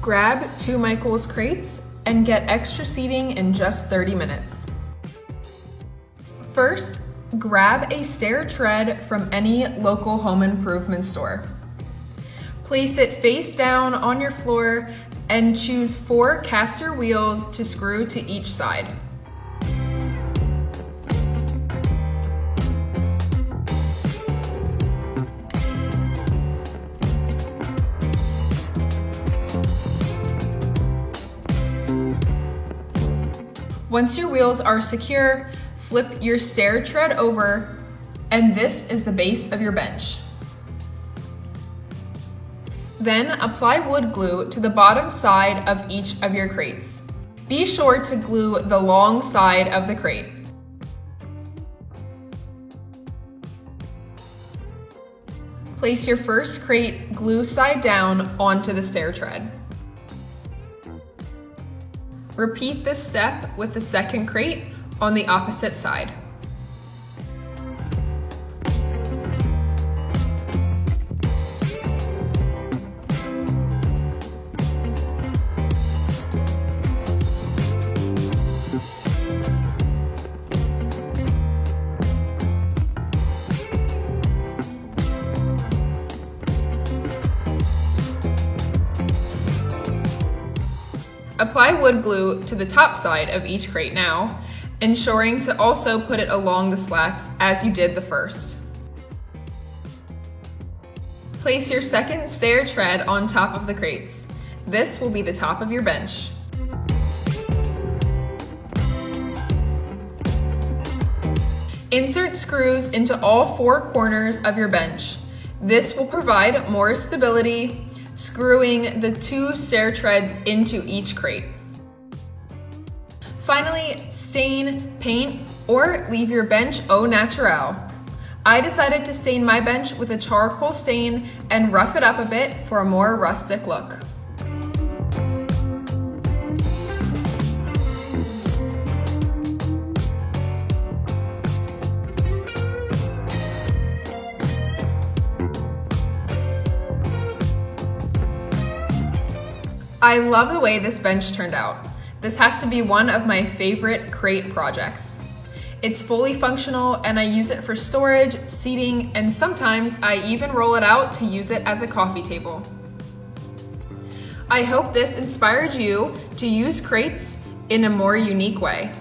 Grab 2 Michaels crates and get extra seating in just 30 minutes. First, grab a stair tread from any local home improvement store. Place it face down on your floor and choose 4 caster wheels to screw to each side. Once your wheels are secure, flip your stair tread over, and this is the base of your bench. Then apply wood glue to the bottom side of each of your crates. Be sure to glue the long side of the crate. Place your first crate glue side down onto the stair tread. Repeat this step with the second crate on the opposite side. Apply wood glue to the top side of each crate now, ensuring to also put it along the slats as you did the first. Place your second stair tread on top of the crates. This will be the top of your bench. Insert screws into all 4 corners of your bench. This will provide more stability, screwing the 2 stair treads into each crate. Finally, stain, paint, or leave your bench au naturel. I decided to stain my bench with a charcoal stain and rough it up a bit for a more rustic look. I love the way this bench turned out. This has to be one of my favorite crate projects. It's fully functional and I use it for storage, seating, and sometimes I even roll it out to use it as a coffee table. I hope this inspired you to use crates in a more unique way.